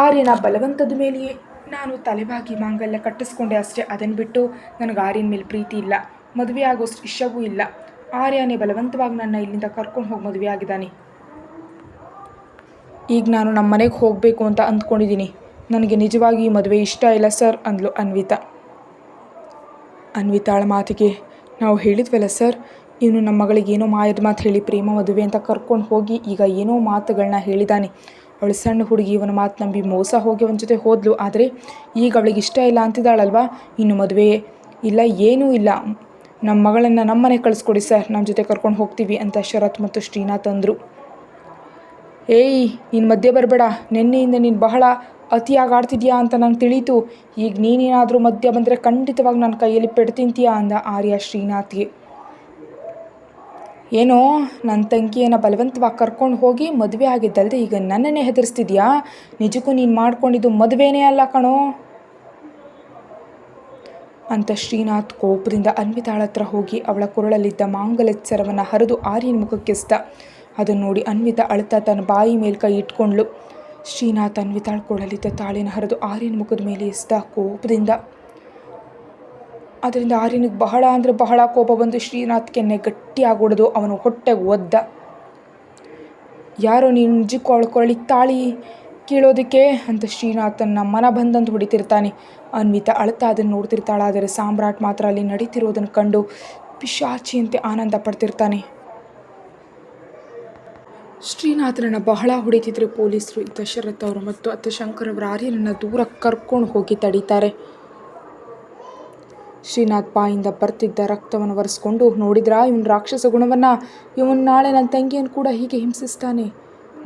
ಆರ್ಯನ ಬಲವಂತದ ಮೇಲೆಯೇ ನಾನು ತಲೆಬಾಗಿ ಮಾಂಗಲ್ಯ ಕಟ್ಟಿಸ್ಕೊಂಡೆ ಅಷ್ಟೇ, ಅದನ್ನು ಬಿಟ್ಟು ನನಗೆ ಆರ್ಯನ ಮೇಲೆ ಪ್ರೀತಿ ಇಲ್ಲ, ಮದುವೆ ಆಗೋಷ್ಟು ಇಷ್ಟವೂ ಇಲ್ಲ. ಆರ್ಯನೇ ಬಲವಂತವಾಗಿ ನನ್ನ ಇಲ್ಲಿಂದ ಕರ್ಕೊಂಡು ಹೋಗಿ ಮದುವೆ ಆಗಿದ್ದಾನೆ. ಈಗ ನಾನು ನಮ್ಮ ಮನೆಗೆ ಹೋಗಬೇಕು ಅಂತ ಅಂದ್ಕೊಂಡಿದ್ದೀನಿ, ನನಗೆ ನಿಜವಾಗಿ ಈ ಮದುವೆ ಇಷ್ಟ ಇಲ್ಲ ಸರ್ ಅಂದ್ಲು ಅನ್ವಿತಾ. ಅನ್ವಿತಾಳ ಮಾತಿಗೆ ನಾವು ಹೇಳಿದ್ವಲ್ಲ ಸರ್, ಇವನು ನಮ್ಮ ಮಗಳಿಗೆ ಏನೋ ಮಾಯದ ಮಾತು ಹೇಳಿ ಪ್ರೇಮ ಮದುವೆ ಅಂತ ಕರ್ಕೊಂಡು ಹೋಗಿ ಈಗ ಏನೋ ಮಾತುಗಳನ್ನ ಹೇಳಿದ್ದಾನೆ. ಅವಳು ಸಣ್ಣ ಹುಡುಗಿ, ಇವನ ಮಾತು ನಂಬಿ ಮೋಸ ಹೋಗಿ ಅವನ ಜೊತೆ ಹೋದ್ಲು. ಆದರೆ ಈಗ ಅವಳಿಗೆ ಇಷ್ಟ ಇಲ್ಲ ಅಂತಿದ್ದಾಳಲ್ವ, ಇನ್ನು ಮದುವೆ ಇಲ್ಲ, ಏನೂ ಇಲ್ಲ, ನಮ್ಮ ಮಗಳನ್ನು ನಮ್ಮ ಮನೆಗೆ ಕಳಿಸ್ಕೊಡಿ ಸರ್, ನಮ್ಮ ಜೊತೆ ಕರ್ಕೊಂಡು ಹೋಗ್ತೀವಿ ಅಂತ ಶರತ್ ಮತ್ತು ಶ್ರೀನಾಥ್ ಅಂದರು. ಏಯ್, ನೀನು ಮಧ್ಯೆ ಬರಬೇಡ, ನಿನ್ನೆಯಿಂದ ನೀನು ಬಹಳ ಅತಿಯಾಗಿ ಆಡ್ತಿದ್ಯಾ ಅಂತ ನಂಗೆ ತಿಳಿಯಿತು, ಈಗ ನೀನೇನಾದರೂ ಮಧ್ಯ ಬಂದರೆ ಖಂಡಿತವಾಗಿ ನನ್ನ ಕೈಯಲ್ಲಿ ಪೆಟ್ಟು ತಿಂತೀಯಾ ಅಂದ ಆರ್ಯ ಶ್ರೀನಾಥ್ಗೆ. ಏನೋ ನನ್ನ ತಂಗಿಯನ್ನು ಬಲವಂತವಾಗಿ ಕರ್ಕೊಂಡು ಹೋಗಿ ಮದುವೆ ಆಗಿದ್ದಲ್ದೆ ಈಗ ನನ್ನನ್ನೇ ಹೆದರಿಸ್ತಿದ್ಯಾ, ನಿಜಕ್ಕೂ ನೀನು ಮಾಡ್ಕೊಂಡಿದ್ದು ಮದುವೆನೇ ಅಲ್ಲ ಕಣೋ ಅಂತ ಶ್ರೀನಾಥ್ ಕೋಪದಿಂದ ಅನ್ವಿತಾಳ ಹತ್ರ ಹೋಗಿ ಅವಳ ಕೊರಳಲ್ಲಿದ್ದ ಮಾಂಗಲ್ಯದ ಸರವನ್ನು ಹರಿದು ಆರ್ಯನ ಮುಖಕ್ಕೆಸ್ದ. ಅದನ್ನು ನೋಡಿ ಅನ್ವಿತಾ ಅಳ್ತಾ ತನ್ನ ಬಾಯಿ ಮೇಲೆ ಕೈ ಇಟ್ಕೊಂಡ್ಳು. ಶ್ರೀನಾಥ್ ಅನ್ವಿತಾಳ ಕೊಡಲಿದ್ದ ತಾಳಿನ ಹರಿದು ಆರ್ಯನ ಮುಖದ ಮೇಲೆ ಎಸ್ದ ಕೋಪದಿಂದ. ಅದರಿಂದ ಆರ್ಯನಿಗೆ ಬಹಳ ಅಂದರೆ ಬಹಳ ಕೋಪ ಬಂದು ಶ್ರೀನಾಥ್ ಕೆನ್ನೆ ಗಟ್ಟಿಯಾಗಿ ಹೊಡೆದು ಅವನು ಹೊಟ್ಟೆಗೆ ಒದ್ದ. ಯಾರೋ ನೀನು ನಿಜಕ್ಕೂ ಅವಳು ಕೊರಳಿಗೆ ತಾಳಿ ಕೀಳೋದಕ್ಕೆ ಅಂತ ಶ್ರೀನಾಥನ್ನ ಮನ ಬಂದಂತ ಹೊಡಿತಿರ್ತಾನೆ. ಅನ್ವಿತಾ ಅಳ್ತಾ ಅದನ್ನು ನೋಡ್ತಿರ್ತಾಳೆ. ಆದರೆ ಸಾಮ್ರಾಟ್ ಮಾತ್ರ ಅಲ್ಲಿ ನಡೀತಿರೋದನ್ನು ಕಂಡು ಪಿಶಾಚಿಯಂತೆ ಆನಂದ ಪಡ್ತಿರ್ತಾನೆ. ಶ್ರೀನಾಥನನ್ನು ಬಹಳ ಹೊಡಿತಿದ್ರೆ ಪೊಲೀಸರು ದಶರಥ್ ಅವರು ಮತ್ತು ಅತ್ತ ಶಂಕರ್ ಅವರು ಆರ್ಯನನ್ನು ದೂರ ಕರ್ಕೊಂಡು ಹೋಗಿ ತಡೀತಾರೆ. ಶ್ರೀನಾಥ್ ಬಾಯಿಂದ ಬರ್ತಿದ್ದ ರಕ್ತವನ್ನು ಒರೆಸ್ಕೊಂಡು, ನೋಡಿದ್ರಾ ಇವನ ರಾಕ್ಷಸ ಗುಣವನ್ನು, ಇವನು ನಾಳೆ ನನ್ನ ತಂಗಿಯನ್ನು ಕೂಡ ಹೀಗೆ ಹಿಂಸಿಸ್ತಾನೆ.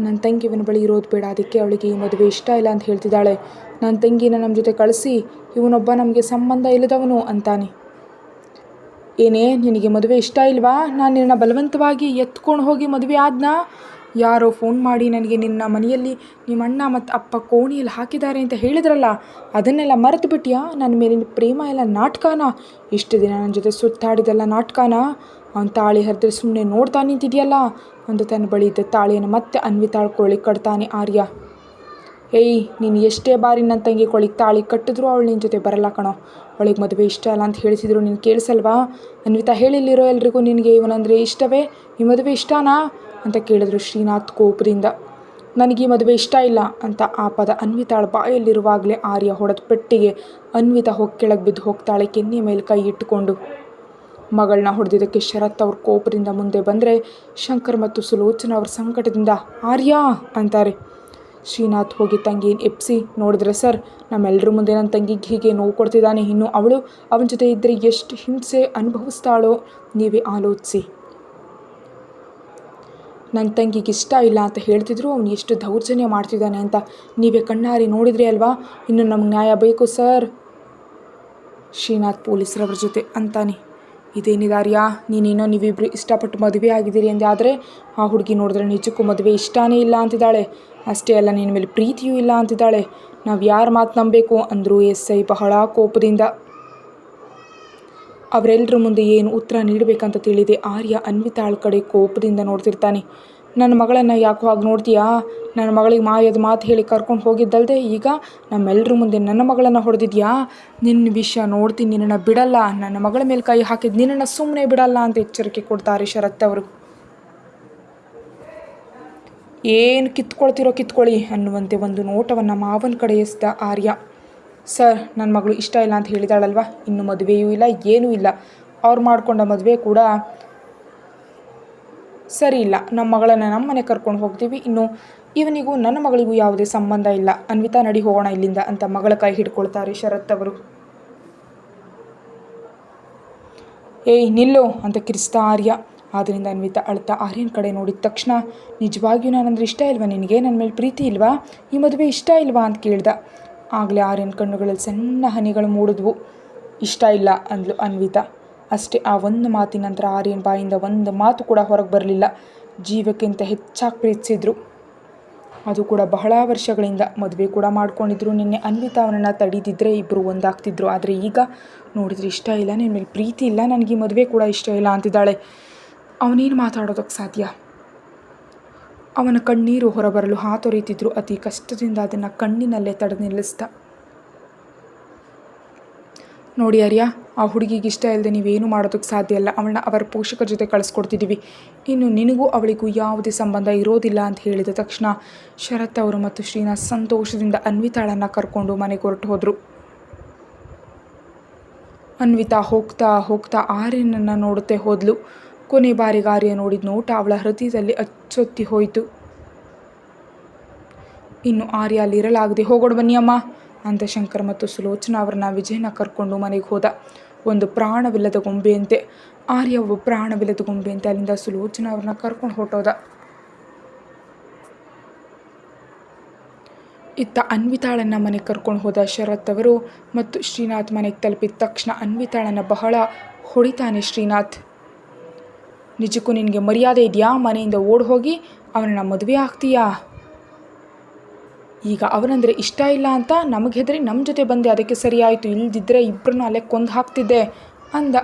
ನನ್ನ ತಂಗಿ ಇವನ ಬಳಿ ಇರೋದು ಬೇಡ, ಅದಕ್ಕೆ ಅವಳಿಗೆ ಈ ಮದುವೆ ಇಷ್ಟ ಇಲ್ಲ ಅಂತ ಹೇಳ್ತಿದ್ದಾಳೆ. ನನ್ನ ತಂಗಿನ ನಮ್ಮ ಜೊತೆ ಕಳಿಸಿ, ಇವನೊಬ್ಬ ನಮಗೆ ಸಂಬಂಧ ಇಲ್ಲದವನು ಅಂತಾನೆ. ಏನೇ ನಿನಗೆ ಮದುವೆ ಇಷ್ಟ ಇಲ್ವಾ? ನಾನು ನಿನ್ನ ಬಲವಂತವಾಗಿ ಎತ್ಕೊಂಡು ಹೋಗಿ ಮದುವೆ ಆದ್ನಾ? ಯಾರೋ ಫೋನ್ ಮಾಡಿ ನನಗೆ ನಿನ್ನ ಮನೆಯಲ್ಲಿ ನಿಮ್ಮ ಅಣ್ಣ ಮತ್ತು ಅಪ್ಪ ಕೋಣಿಯಲ್ಲಿ ಹಾಕಿದ್ದಾರೆ ಅಂತ ಹೇಳಿದ್ರಲ್ಲ, ಅದನ್ನೆಲ್ಲ ಮರೆತು ಬಿಟ್ಟಿಯಾ? ನನ್ನ ಮೇಲಿನ ಪ್ರೇಮ ಎಲ್ಲ ನಾಟಕನಾ? ಇಷ್ಟು ದಿನ ನನ್ನ ಜೊತೆ ಸುತ್ತಾಡಿದೆಲ್ಲ ನಾಟಕನಾ? ಅವನು ತಾಳಿ ಹರಿದ್ರೆ ಸುಮ್ಮನೆ ನೋಡ್ತಾ ನಿಂತಿದೆಯಲ್ಲ ಅಂತ ತನ್ನ ಬಳಿ ಇದ್ದ ತಾಳಿಯನ್ನು ಮತ್ತೆ ಅನ್ವಿತಾಳ ಕೊಳಿಗೆ ಕಟ್ತಾನೆ ಆರ್ಯ. ಏಯ್, ನೀನು ಎಷ್ಟೇ ಬಾರಿ ನನ್ನ ತಂಗಿ ಕೊಳಿಗೆ ತಾಳಿ ಕಟ್ಟಿದ್ರು ಅವಳು ನಿನ್ನ ಜೊತೆ ಬರಲ್ಲ ಕಣೋ. ಅವಳಿಗೆ ಮದುವೆ ಇಷ್ಟ ಅಲ್ಲ ಅಂತ ಹೇಳಿಸಿದ್ರು ನೀನು ಕೇಳಿಸಲ್ವಾ? ಅನ್ವಿತಾ, ಹೇಳಿಲ್ಲಿರೋ ಎಲ್ರಿಗೂ ನಿನಗೆ ಇವನಂದರೆ ಇಷ್ಟವೇ? ಈ ಮದುವೆ ಇಷ್ಟನಾ ಅಂತ ಕೇಳಿದ್ರು ಶ್ರೀನಾಥ್ ಕೋಪದಿಂದ. ನನಗೆ ಈ ಮದುವೆ ಇಷ್ಟ ಇಲ್ಲ ಅಂತ ಆ ಪದ ಅನ್ವಿತಾಳ ಬಾಯಲ್ಲಿರುವಾಗಲೇ ಆರ್ಯ ಹೊಡೆದ ಪೆಟ್ಟಿಗೆ ಅನ್ವಿತಾ ಹೋಗಿ ಕೆಳಗೆ ಬಿದ್ದು ಹೋಗ್ತಾಳೆ, ಕೆನ್ನೆಯ ಮೇಲೆ ಕೈ ಇಟ್ಟುಕೊಂಡು. ಮಗಳನ್ನ ಹೊಡೆದಿದ್ದಕ್ಕೆ ಶರತ್ ಅವ್ರ ಕೋಪದಿಂದ ಮುಂದೆ ಬಂದರೆ ಶಂಕರ್ ಮತ್ತು ಸುಲೋಚನಾ ಅವ್ರ ಸಂಕಟದಿಂದ ಆರ್ಯ ಅಂತಾರೆ. ಶ್ರೀನಾಥ್ ಹೋಗಿ ತಂಗಿಯನ್ನು ಎಪ್ಸಿ, ನೋಡಿದ್ರೆ ಸರ್, ನಮ್ಮೆಲ್ಲರ ಮುಂದೆ ನನ್ನ ತಂಗಿಗೆ ಹೀಗೆ ನೋವು ಕೊಡ್ತಿದ್ದಾನೆ. ಇನ್ನು ಅವಳು ಅವನ ಜೊತೆ ಇದ್ದರೆ ಎಷ್ಟು ಹಿಂಸೆ ಅನುಭವಿಸ್ತಾಳೋ ನೀವೇ ಆಲೋಚಿಸಿ. ನನ್ನ ತಂಗಿಗೆ ಇಷ್ಟ ಇಲ್ಲ ಅಂತ ಹೇಳ್ತಿದ್ರು, ಅವನು ಎಷ್ಟು ದೌರ್ಜನ್ಯ ಮಾಡ್ತಿದ್ದಾನೆ ಅಂತ ನೀವೇ ಕಣ್ಣಾರಿ ನೋಡಿದ್ರಿ ಅಲ್ವಾ? ಇನ್ನು ನಮ್ಗೆ ನ್ಯಾಯ ಬೇಕು ಸರ್. ಶ್ರೀನಾಥ್ ಪೊಲೀಸರವ್ರ ಜೊತೆ ಅಂತಾನೆ. ಇದೇನಿದಾರ್ಯಾ, ನೀವಿಬ್ಬರು ಇಷ್ಟಪಟ್ಟು ಮದುವೆ ಆಗಿದ್ದೀರಿ ಅಂದೆ, ಆದರೆ ಆ ಹುಡುಗಿ ನೋಡಿದ್ರೆ ನಿಜಕ್ಕೂ ಮದುವೆ ಇಷ್ಟನೇ ಇಲ್ಲ ಅಂತಿದ್ದಾಳೆ. ಅಷ್ಟೇ ಅಲ್ಲ, ನಿನ್ನ ಮೇಲೆ ಪ್ರೀತಿಯೂ ಇಲ್ಲ ಅಂತಿದ್ದಾಳೆ. ನಾವು ಯಾರ ಮಾತು ನಂಬಬೇಕು ಅಂದರು SI ಬಹಳ ಕೋಪದಿಂದ. ಅವರೆಲ್ಲರ ಮುಂದೆ ಏನು ಉತ್ತರ ನೀಡಬೇಕಂತ ತಿಳಿದೆ ಆರ್ಯ ಅನ್ವಿತಾಳ ಕಡೆ ಕೋಪದಿಂದ ನೋಡ್ತಿರ್ತಾನೆ. ನನ್ನ ಮಗಳನ್ನು ಯಾಕೋ ಹಾಗೆ ನೋಡ್ತೀಯಾ? ನನ್ನ ಮಗಳಿಗೆ ಮಾಯದ ಮಾತು ಹೇಳಿ ಕರ್ಕೊಂಡು ಹೋಗಿದ್ದಲ್ದೆ ಈಗ ನಮ್ಮೆಲ್ಲರ ಮುಂದೆ ನನ್ನ ಮಗಳನ್ನು ಹೊಡೆದಿದ್ಯಾ? ನಿನ್ನ ವಿಷಯ ನೋಡ್ತೀನಿ, ನಿನ್ನನ್ನು ಬಿಡಲ್ಲ. ನನ್ನ ಮಗಳ ಮೇಲೆ ಕೈ ಹಾಕಿದ್ದು ನಿನ್ನನ್ನು ಸುಮ್ಮನೆ ಬಿಡಲ್ಲ ಅಂತ ಎಚ್ಚರಿಕೆ ಕೊಡ್ತಾರೆ ಶರತ್ ಅವರು. ಏನು ಕಿತ್ಕೊಳ್ಳಿ ಅನ್ನುವಂತೆ ಒಂದು ನೋಟವನ್ನು ಮಾವನ ಕಡೆ ಎಸ್ದ ಆರ್ಯ. ಸರ್, ನನ್ನ ಮಗಳು ಇಷ್ಟ ಇಲ್ಲ ಅಂತ ಹೇಳಿದಾಳಲ್ವ, ಇನ್ನು ಮದುವೆಯೂ ಇಲ್ಲ, ಏನೂ ಇಲ್ಲ. ಅವ್ರು ಮಾಡಿಕೊಂಡ ಮದುವೆ ಕೂಡ ಸರಿ ಇಲ್ಲ. ನಮ್ಮ ಮಗಳನ್ನು ನಮ್ಮ ಮನೆ ಕರ್ಕೊಂಡು ಹೋಗ್ತೀವಿ. ಇನ್ನು ಇವನಿಗೂ ನನ್ನ ಮಗಳಿಗೂ ಯಾವುದೇ ಸಂಬಂಧ ಇಲ್ಲ. ಅನ್ವಿತಾ, ನಡಿ ಹೋಗೋಣ ಇಲ್ಲಿಂದ ಅಂತ ಮಗಳ ಕೈ ಹಿಡ್ಕೊಳ್ತಾರೆ ಶರತ್ ಅವರು. ಏಯ್ ನಿಲ್ಲೋ ಅಂತ ಕಿರಿಸ್ತಾ ಆರ್ಯ. ಆದ್ದರಿಂದ ಅನ್ವಿತಾ ಅಳ್ತಾ ಆರ್ಯನ ಕಡೆ ನೋಡಿದ ತಕ್ಷಣ, ನಿಜವಾಗಿಯೂ ನಾನಂದ್ರೆ ಇಷ್ಟ ಇಲ್ವಾ ನಿನಗೆ? ನನ್ನ ಮೇಲೆ ಪ್ರೀತಿ ಇಲ್ವಾ? ಈ ಮದುವೆ ಇಷ್ಟ ಇಲ್ವಾ ಅಂತ ಕೇಳ್ದ. ಆಗಲೇ ಆರ್ಯನ ಕಣ್ಣುಗಳಲ್ಲಿ ಸಣ್ಣ ಹನಿಗಳು ಮೂಡಿದ್ವು. ಇಷ್ಟ ಇಲ್ಲ ಅಂದ್ಲು ಅನ್ವಿತಾ. ಅಷ್ಟೇ, ಆ ಒಂದು ಮಾತಿನ ನಂತರ ಆರ್ಯನ ಬಾಯಿಂದ ಒಂದು ಮಾತು ಕೂಡ ಹೊರಗೆ ಬರಲಿಲ್ಲ. ಜೀವಕ್ಕಿಂತ ಹೆಚ್ಚಾಗಿ ಪ್ರೀತಿಸಿದ್ರು, ಅದು ಕೂಡ ಬಹಳ ವರ್ಷಗಳಿಂದ. ಮದುವೆ ಕೂಡ ಮಾಡ್ಕೊಂಡಿದ್ರು. ನಿನ್ನೆ ಅನ್ವಿತಾ ಅವನನ್ನು ತಡೀದಿದ್ರೆ ಇಬ್ಬರು ಒಂದಾಗ್ತಿದ್ರು. ಆದರೆ ಈಗ ನೋಡಿದ್ರೆ ಇಷ್ಟ ಇಲ್ಲ, ನಿನ್ನ ಮೇಲೆ ಪ್ರೀತಿ ಇಲ್ಲ, ನನಗೆ ಈ ಮದುವೆ ಕೂಡ ಇಷ್ಟ ಇಲ್ಲ ಅಂತಿದ್ದಾಳೆ. ಅವನೇನು ಮಾತಾಡೋದಕ್ಕೆ ಸಾಧ್ಯ? ಅವನ ಕಣ್ಣೀರು ಹೊರಬರಲು ಹಾತೊರೀತಿದ್ರು. ಅತಿ ಕಷ್ಟದಿಂದ ಅದನ್ನು ಕಣ್ಣಿನಲ್ಲೇ ತಡೆದು ನಿಲ್ಲಿಸ್ದ. ನೋಡಿ ಆರ್ಯ, ಆ ಹುಡುಗಿಗೆ ಇಷ್ಟ ಇಲ್ಲದೆ ನೀವೇನು ಮಾಡೋದಕ್ಕೆ ಸಾಧ್ಯ ಇಲ್ಲ. ಅವಳನ್ನ ಅವರ ಪೋಷಕರ ಜೊತೆ ಕಳಿಸ್ಕೊಡ್ತಿದ್ದೀವಿ. ಇನ್ನು ನಿನಗೂ ಅವಳಿಗೂ ಯಾವುದೇ ಸಂಬಂಧ ಇರೋದಿಲ್ಲ ಅಂತ ಹೇಳಿದ ತಕ್ಷಣ ಶರತ್ ಅವರು ಮತ್ತು ಶ್ರೀನಾಥ್ ಸಂತೋಷದಿಂದ ಅನ್ವಿತಾಳನ್ನು ಕರ್ಕೊಂಡು ಮನೆಗೆ ಹೊರಟು ಹೋದರು. ಅನ್ವಿತಾ ಹೋಗ್ತಾ ಹೋಗ್ತಾ ಆರ್ಯನನ್ನು ನೋಡುತ್ತೆ ಹೋದ್ಲು. ಕೊನೆ ಬಾರಿಗೆ ಆರ್ಯ ನೋಡಿದ ನೋಟ ಅವಳ ಹೃದಯದಲ್ಲಿ ಅಚ್ಚೊತ್ತಿ ಹೋಯಿತು. ಇನ್ನು ಆರ್ಯ ಅಲ್ಲಿರಲಾಗದೆ, ಹೋಗೋಣ ಬನ್ನಿ ಅಮ್ಮ ಅಂತ ಶಂಕರ್ ಮತ್ತು ಸುಲೋಚನಾ ಅವ್ರನ್ನ ವಿಜಯನ ಕರ್ಕೊಂಡು ಮನೆಗೆ ಹೋದ. ಒಂದು ಪ್ರಾಣವಿಲ್ಲದ ಗೊಂಬೆಯಂತೆ ಆರ್ಯ ಒಬ್ಬ ಪ್ರಾಣವಿಲ್ಲದ ಗೊಂಬೆಯಂತೆ ಅಲ್ಲಿಂದ ಸುಲೋಚನಾ ಅವ್ರನ್ನ ಕರ್ಕೊಂಡು ಹೊರಟೋದ. ಇತ್ತ ಅನ್ವಿತಾಳನ್ನು ಮನೆಗೆ ಕರ್ಕೊಂಡು ಹೋದ ಶರತ್ ಅವರು ಮತ್ತು ಶ್ರೀನಾಥ್ ಮನೆಗೆ ತಲುಪಿದ ತಕ್ಷಣ ಅನ್ವಿತಾಳನ್ನು ಬಹಳ ಹೊಡಿತಾನೆ ಶ್ರೀನಾಥ್. ನಿಜಕ್ಕೂ ನಿನಗೆ ಮರ್ಯಾದೆ ಇದೆಯಾ? ಮನೆಯಿಂದ ಓಡಿ ಹೋಗಿ ಅವನನ್ನು ಮದುವೆ ಆಗ್ತೀಯಾ? ಈಗ ಅವನಂದರೆ ಇಷ್ಟ ಇಲ್ಲ ಅಂತ ನಮಗೆ ಹೆದರಿ ನಮ್ಮ ಜೊತೆ ಬಂದೆ, ಅದಕ್ಕೆ ಸರಿಯಾಯಿತು. ಇಲ್ಲದಿದ್ದರೆ ಇಬ್ಬರನ್ನ ಅಲ್ಲೇ ಕೊಂದು ಹಾಕ್ತಿದ್ದೆ ಅಂದ.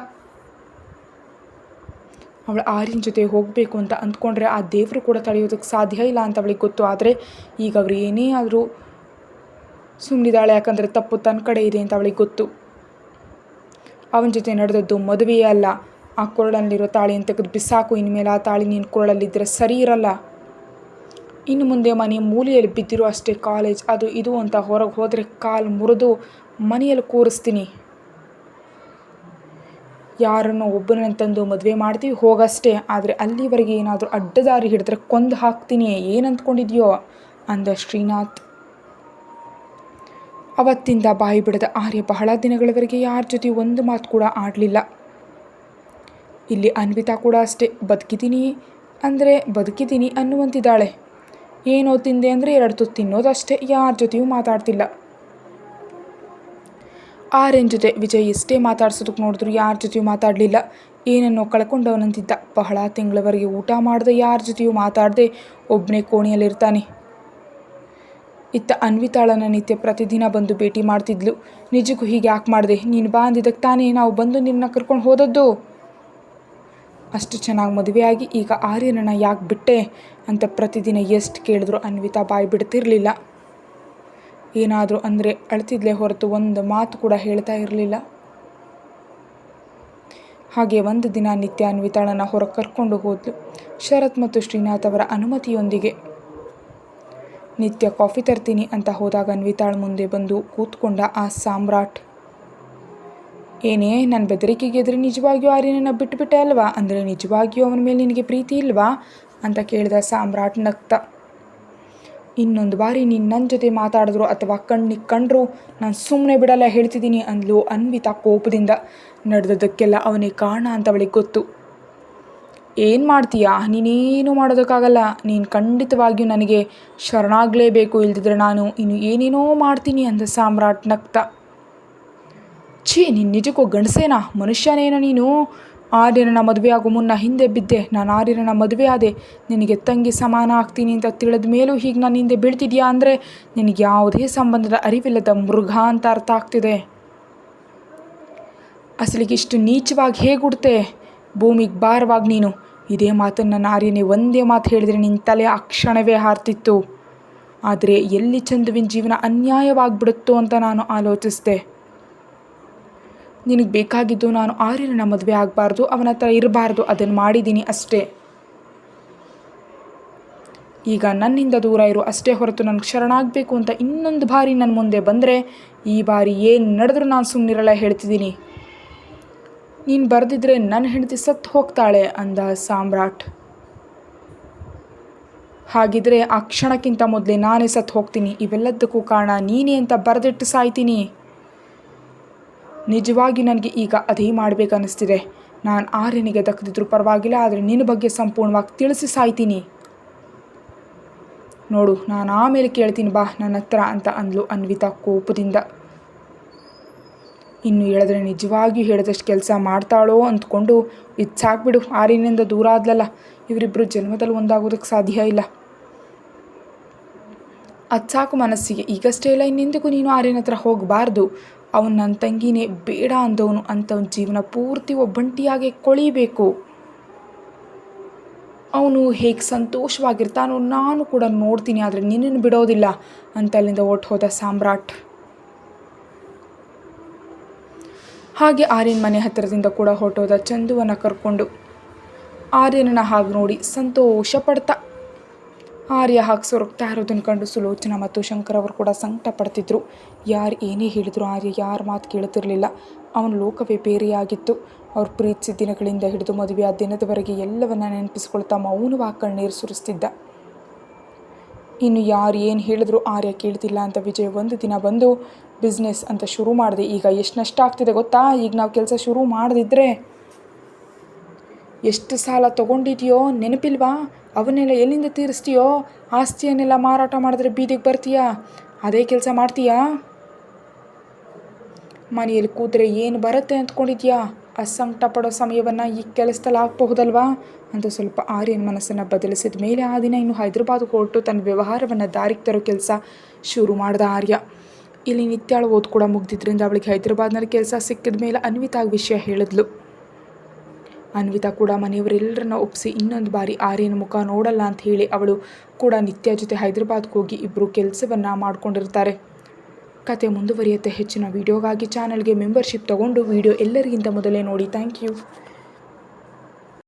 ಅವಳು ಆರ್ಯನ ಜೊತೆ ಹೋಗಬೇಕು ಅಂತ ಅಂದ್ಕೊಂಡ್ರೆ ಆ ದೇವರು ಕೂಡ ತಡೆಯೋದಕ್ಕೆ ಸಾಧ್ಯ ಇಲ್ಲ ಅಂತ ಅವಳಿಗೆ ಗೊತ್ತು. ಆದರೆ ಈಗ ಅವರು ಏನೇ ಆದರೂ ಸುಮ್ಮನಿದ್ದಾಳೆ, ಯಾಕಂದರೆ ತಪ್ಪು ತನ್ನ ಕಡೆ ಇದೆ ಅಂತ ಅವಳಿಗೆ ಗೊತ್ತು. ಅವನ ಜೊತೆ ನಡೆದದ್ದು ಮದುವೆಯೇ ಅಲ್ಲ. ಆ ಕೊರಳಲ್ಲಿರೋ ತಾಳಿಯನ್ನು ತೆಗೆದು ಬಿಸಾಕು. ಇನ್ಮೇಲೆ ಆ ತಾಳಿ ನಿನ್ನ ಕೊರಳಲ್ಲಿದ್ದರೆ ಸರಿ ಇರಲ್ಲ. ಇನ್ನು ಮುಂದೆ ಮನೆ ಮೂಲೆಯಲ್ಲಿ ಬಿದ್ದಿರೋ ಅಷ್ಟೇ ಕಾಲೇಜ್ ಅದು ಇದು ಅಂತ ಹೊರಗೆ ಹೋದರೆ ಕಾಲು ಮುರಿದು ಮನೆಯಲ್ಲಿ ಕೂರಿಸ್ತೀನಿ. ಯಾರನ್ನೋ ಒಬ್ಬನನ್ನು ತಂದು ಮದುವೆ ಮಾಡ್ತೀವಿ ಹೋಗಷ್ಟೇ, ಆದರೆ ಅಲ್ಲಿವರೆಗೆ ಏನಾದರೂ ಅಡ್ಡದಾರಿ ಹಿಡಿದ್ರೆ ಕೊಂದು ಹಾಕ್ತೀನಿ, ಏನು ಅಂದ್ಕೊಂಡಿದ್ಯೋ ಅಂದ ಶ್ರೀನಾಥ್. ಅವತ್ತಿಂದ ಬಾಯಿ ಬಿಡದ ಆರ್ಯ ಬಹಳ ದಿನಗಳವರೆಗೆ ಯಾರ ಜೊತೆ ಒಂದು ಮಾತು ಕೂಡ ಆಡಲಿಲ್ಲ. ಇಲ್ಲಿ ಅನ್ವಿತಾ ಕೂಡ ಅಷ್ಟೇ, ಬದುಕಿದ್ದೀನಿ ಅಂದರೆ ಬದುಕಿದ್ದೀನಿ ಅನ್ನುವಂತಿದ್ದಾಳೆ. ಏನೋ ತಿಂದೆ ಅಂದರೆ 2 ತುತ್ತು ತಿನ್ನೋದಷ್ಟೇ, ಯಾರ ಜೊತೆಯೂ ಮಾತಾಡ್ತಿಲ್ಲ. ಆರ್ಯನ ಜೊತೆ ವಿಜಯ್ ಎಷ್ಟೇ ಮಾತಾಡ್ಸೋದಕ್ಕೆ ನೋಡಿದ್ರು ಯಾರ ಜೊತೆಯೂ ಮಾತಾಡಲಿಲ್ಲ. ಏನನ್ನೋ ಕಳ್ಕೊಂಡವನಂತಿದ್ದ. ಬಹಳ ತಿಂಗಳವರೆಗೆ ಊಟ ಮಾಡದೆ ಯಾರ ಜೊತೆಯೂ ಮಾತಾಡದೆ ಒಬ್ಬನೇ ಕೋಣೆಯಲ್ಲಿರ್ತಾನೆ. ಇತ್ತ ಅನ್ವಿತಾಳನ್ನು ನಿತ್ಯ ಪ್ರತಿದಿನ ಬಂದು ಭೇಟಿ ಮಾಡ್ತಿದ್ಲು. ನಿಜಕ್ಕೂ ಹೀಗೆ ಯಾಕೆ ಮಾಡಿದೆ? ನೀನು ಬಾ ಅಂದಿದ್ದಕ್ಕೆ ತಾನೇ ನಾವು ಬಂದು ನಿನ್ನ ಕರ್ಕೊಂಡು ಹೋದದ್ದು. ಅಷ್ಟು ಚೆನ್ನಾಗಿ ಮದುವೆಯಾಗಿ ಈಗ ಆರ್ಯನನ್ನು ಯಾಕೆ ಬಿಟ್ಟೆ ಅಂತ ಪ್ರತಿದಿನ ಎಷ್ಟು ಕೇಳಿದ್ರು ಅನ್ವಿತಾ ಬಾಯಿ ಬಿಡ್ತಿರಲಿಲ್ಲ. ಏನಾದರೂ ಅಂದರೆ ಅಳ್ತಿದ್ಲೇ ಹೊರತು ಒಂದು ಮಾತು ಕೂಡ ಹೇಳ್ತಾ ಇರಲಿಲ್ಲ. ಹಾಗೆ ಒಂದು ದಿನ ನಿತ್ಯ ಅನ್ವಿತಾಳನ್ನು ಹೊರಗೆ ಕರ್ಕೊಂಡು ಹೋದ್ಲು, ಶರತ್ ಮತ್ತು ಶ್ರೀನಾಥ್ ಅವರ ಅನುಮತಿಯೊಂದಿಗೆ. ನಿತ್ಯ ಕಾಫಿ ತರ್ತೀನಿ ಅಂತ ಹೋದಾಗ ಅನ್ವಿತಾಳ ಮುಂದೆ ಬಂದು ಕೂತ್ಕೊಂಡ ಆ ಸಾಮ್ರಾಟ್. ಏನೇ ನನ್ನ ಬೆದರಿಕೆಗೆ ಎದುರು ನಿಜವಾಗಿಯೂ ಆರ್ಯನನ್ನು ಬಿಟ್ಟುಬಿಟ್ಟೆ ಅಲ್ವಾ? ಅಂದರೆ ನಿಜವಾಗಿಯೂ ಅವನ ಮೇಲೆ ನಿನಗೆ ಪ್ರೀತಿ ಇಲ್ವಾ ಅಂತ ಕೇಳಿದ ಸಾಮ್ರಾಟ್ ನಗ್ತ. ಇನ್ನೊಂದು ಬಾರಿ ನೀನು ನನ್ನ ಜೊತೆ ಮಾತಾಡಿದ್ರು ಅಥವಾ ಕಣ್ಣಿಗೆ ಕಂಡ್ರು ನಾನು ಸುಮ್ಮನೆ ಬಿಡಲ್ಲ, ಹೇಳ್ತಿದ್ದೀನಿ ಅಂದ್ಲು ಅನ್ವಿತಾ ಕೋಪದಿಂದ. ನಡೆದದ್ದಕ್ಕೆಲ್ಲ ಅವನೇ ಕಾರಣ ಅಂತ ಅವಳಿಗೆ ಗೊತ್ತು. ಏನು ಮಾಡ್ತೀಯಾ? ನೀನೇನು ಮಾಡೋದಕ್ಕಾಗಲ್ಲ. ನೀನು ಖಂಡಿತವಾಗಿಯೂ ನನಗೆ ಶರಣಾಗಲೇಬೇಕು, ಇಲ್ದಿದ್ರೆ ನಾನು ಇನ್ನು ಏನೇನೋ ಮಾಡ್ತೀನಿ ಅಂದ ಸಾಮ್ರಾಟ್ ನಗ್ತ. ಛೀ, ನೀನು ನಿಜಕ್ಕೂ ಗಂಡಸೇನಾ? ಮನುಷ್ಯನೇನೋ ನೀನು? ಆರ್ಯನನ್ನ ಮದುವೆ ಆಗೋ ಮುನ್ನ ಹಿಂದೆ ಬಿದ್ದೆ. ನಾನು ಆರ್ಯನನ್ನ ಮದುವೆ ಆದೆ, ನಿನಗೆ ತಂಗಿ ಸಮಾನ ಆಗ್ತೀನಿ ಅಂತ ತಿಳಿದ ಮೇಲೂ ಹೀಗೆ ನಾನು ಹಿಂದೆ ಬೀಳ್ತಿದ್ಯಾ ಅಂದರೆ ನಿನಗೆ ಯಾವುದೇ ಸಂಬಂಧದ ಅರಿವಿಲ್ಲದ ಮೃಗ ಅಂತ ಅರ್ಥ ಆಗ್ತಿದೆ. ಅಸಲಿಗಿಷ್ಟು ನೀಚವಾಗಿ ಹೇಗೆ ಹುಡ್ತೆ? ಭೂಮಿಗೆ ಭಾರವಾಗಿ ನೀನು. ಇದೇ ಮಾತನ್ನು ನನ್ನ ಆರ್ಯನೇ ಒಂದೇ ಮಾತು ಹೇಳಿದರೆ ನಿನ್ನ ತಲೆ ಆ ಕ್ಷಣವೇ ಹಾರ್ತಿತ್ತು. ಆದರೆ ಎಲ್ಲಿ ಚಂದುವಿನ ಜೀವನ ಅನ್ಯಾಯವಾಗಿಬಿಡುತ್ತೋ ಅಂತ ನಾನು ಆಲೋಚಿಸಿದೆ. ನಿನಗೆ ಬೇಕಾಗಿದ್ದು ನಾನು ಆರ್ಯನನ್ನ ಮದುವೆ ಆಗಬಾರ್ದು, ಅವನ ಹತ್ರ ಇರಬಾರ್ದು, ಅದನ್ನು ಮಾಡಿದ್ದೀನಿ ಅಷ್ಟೇ. ಈಗ ನನ್ನಿಂದ ದೂರ ಇರು ಅಷ್ಟೇ ಹೊರತು ನನಗೆ ಶರಣಾಗಬೇಕು ಅಂತ ಇನ್ನೊಂದು ಬಾರಿ ನನ್ನ ಮುಂದೆ ಬಂದರೆ ಈ ಬಾರಿ ಏನು ನಡೆದ್ರೂ ನಾನು ಸುಮ್ಮನಿರಲ್ಲ, ಹೇಳ್ತಿದ್ದೀನಿ. ನೀನು ಬರೆದಿದ್ರೆ ನನ್ನ ಹೆಂಡತಿ ಸತ್ತು ಹೋಗ್ತಾಳೆ ಅಂದ ಸಾಮ್ರಾಟ್. ಹಾಗಿದ್ರೆ ಆ ಕ್ಷಣಕ್ಕಿಂತ ಮೊದಲೇ ನಾನೇ ಸತ್ತು ಹೋಗ್ತೀನಿ. ಇವೆಲ್ಲದಕ್ಕೂ ಕಾರಣ ನೀನೇ ಅಂತ ಬರೆದಿಟ್ಟು ಸಾಯ್ತೀನಿ. ನಿಜವಾಗಿ ನನಗೆ ಈಗ ಅದೇ ಮಾಡಬೇಕನ್ನಿಸ್ತಿದೆ. ನಾನು ಆರ್ಯನಿಗೆ ದಕ್ಕದಿದ್ರೂ ಪರವಾಗಿಲ್ಲ, ಆದರೆ ನಿನ್ನ ಬಗ್ಗೆ ಸಂಪೂರ್ಣವಾಗಿ ತಿಳಿಸಿ ಸಾಯ್ತೀನಿ. ನೋಡು, ನಾನು ಆಮೇಲೆ ಕೇಳ್ತೀನಿ ಬಾ ನನ್ನ ಹತ್ರ ಅಂತ ಅಂದ್ಲು ಅನ್ವಿತಾ ಕೋಪದಿಂದ. ಇನ್ನು ಹೇಳಿದ್ರೆ ನಿಜವಾಗಿಯೂ ಹೇಳಿದಷ್ಟು ಕೆಲಸ ಮಾಡ್ತಾಳೋ ಅಂದ್ಕೊಂಡು ಇದು ಸಾಕ್ಬಿಡು, ಆರ್ಯನಿಂದ ದೂರ ಆದ್ಲಲ್ಲ, ಇವರಿಬ್ಬರು ಜನ್ಮದಲ್ಲಿ ಒಂದಾಗೋದಕ್ಕೆ ಸಾಧ್ಯ ಇಲ್ಲ. ಅದು ಸಾಕು ಮನಸ್ಸಿಗೆ. ಈಗಷ್ಟೇ ಇಲ್ಲ, ಇನ್ನೆಂದಿಗೂ ನೀನು ಆರ್ಯನ ಹತ್ರ ಹೋಗಬಾರ್ದು. ಅವನು ನನ್ನ ತಂಗಿನೇ ಬೇಡ ಅಂದವನು. ಅಂಥವನ ಜೀವನ ಪೂರ್ತಿ ಒಬ್ಬಂಟಿಯಾಗಿ ಕೊಳೀಬೇಕು. ಅವನು ಹೇಗೆ ಸಂತೋಷವಾಗಿರ್ತಾನೋ ನಾನು ಕೂಡ ನೋಡ್ತೀನಿ, ಆದರೆ ನಿನ್ನನ್ನು ಬಿಡೋದಿಲ್ಲ ಅಂತ ಅಲ್ಲಿಂದ ಹೊರ್ಟು ಹೋದ ಸಾಮ್ರಾಟ್. ಹಾಗೆ ಆರ್ಯನ ಮನೆ ಹತ್ತಿರದಿಂದ ಕೂಡ ಹೊರಟೋದ ಚಂದುವನ್ನು ಕರ್ಕೊಂಡು. ಆರ್ಯನನ್ನು ಹಾಗೆ ನೋಡಿ ಸಂತೋಷ ಪಡ್ತಾ. ಆರ್ಯ ಹಾಗೆ ಸೊರಗ್ತಾ ಇರೋದನ್ನು ಕಂಡು ಸುಲೋಚನಾ ಮತ್ತು ಶಂಕರ್ ಅವರು ಕೂಡ ಸಂಕಟ ಪಡ್ತಿದ್ರು. ಯಾರು ಏನೇ ಹೇಳಿದ್ರು ಆರ್ಯ ಯಾರ ಮಾತು ಕೇಳ್ತಿರ್ಲಿಲ್ಲ. ಅವನ ಲೋಕವೇ ಬೇರೆಯಾಗಿತ್ತು. ಅವ್ರು ಪ್ರೀತಿಸಿದ ದಿನಗಳಿಂದ ಹಿಡಿದು ಮದುವೆಯ ದಿನದವರೆಗೆ ಎಲ್ಲವನ್ನ ನೆನಪಿಸ್ಕೊಳ್ತಾ ಮೌನವಾಗಿ ಕಣ್ಣೀರು ಸುರಿಸ್ತಿದ್ದ. ಇನ್ನು ಯಾರು ಏನು ಹೇಳಿದ್ರು ಆರ್ಯ ಕೇಳ್ತಿಲ್ಲ ಅಂತ ವಿಜಯ್ ಒಂದು ದಿನ ಬಂದು ಬಿಸ್ನೆಸ್ ಅಂತ ಶುರು ಮಾಡಿದೆ. ಈಗ ಎಷ್ಟು ನಷ್ಟ ಆಗ್ತಿದೆ ಗೊತ್ತಾ? ಈಗ ನಾವು ಕೆಲಸ ಶುರು ಮಾಡದಿದ್ದರೆ ಎಷ್ಟು ಸಾಲ ತೊಗೊಂಡಿದೆಯೋ ನೆನಪಿಲ್ವಾ? ಅವನ್ನೆಲ್ಲ ಎಲ್ಲಿಂದ ತೀರಿಸ್ತೀಯೋ? ಆಸ್ತಿಯನ್ನೆಲ್ಲ ಮಾರಾಟ ಮಾಡಿದ್ರೆ ಬೀದಿಗೆ ಬರ್ತೀಯಾ? ಅದೇ ಕೆಲಸ ಮಾಡ್ತೀಯಾ? ಮನೆಯಲ್ಲಿ ಕೂತ್ರೆ ಏನು ಬರುತ್ತೆ ಅಂದ್ಕೊಂಡಿದ್ಯಾ? ಅಸಂಕಟ ಪಡೋ ಸಮಯವನ್ನು ಈ ಕೆಲಸದಲ್ಲಿ ಆಗಬಹುದಲ್ವಾ ಅಂತ ಸ್ವಲ್ಪ ಆರ್ಯನ ಮನಸ್ಸನ್ನು ಬದಲಿಸಿದ ಮೇಲೆ ಆ ದಿನ ಇನ್ನು ಹೈದರಾಬಾದ್ಗೆ ಹೊರಟು ತನ್ನ ವ್ಯವಹಾರವನ್ನು ದಾರಿಗೆ ತರೋ ಕೆಲಸ ಶುರು ಮಾಡ್ದ ಆರ್ಯ. ಇಲ್ಲಿ ನಿತ್ಯಾಳ ಓದು ಕೂಡ ಮುಗ್ದಿದ್ರಿಂದ ಅವಳಿಗೆ ಹೈದರಾಬಾದ್ನಲ್ಲಿ ಕೆಲಸ ಸಿಕ್ಕಿದ ಮೇಲೆ ಅನ್ವಿತಾಗ ವಿಷಯ ಹೇಳಿದ್ಲು. ಅನ್ವಿತಾ ಕೂಡ ಮನೆಯವರೆಲ್ಲರನ್ನ ಒಪ್ಪಿಸಿ ಇನ್ನೊಂದು ಬಾರಿ ಆರ್ಯನ ಮುಖ ನೋಡಲ್ಲ ಅಂತ ಹೇಳಿ ಅವಳು ಕೂಡ ನಿತ್ಯ ಜೊತೆ ಹೈದರಾಬಾದ್ಗೆ ಹೋಗಿ ಇಬ್ಬರು ಕೆಲಸವನ್ನು ಮಾಡ್ಕೊಂಡಿರ್ತಾರೆ. ಕತೆ ಮುಂದುವರಿಯುತ್ತೆ. ಹೆಚ್ಚಿನ ವಿಡಿಯೋಗಾಗಿ ಚಾನಲ್ಗೆ ಮೆಂಬರ್ಶಿಪ್ ತಗೊಂಡು ವಿಡಿಯೋ ಎಲ್ಲರಿಗಿಂತ ಮೊದಲೇ ನೋಡಿ. Thank you.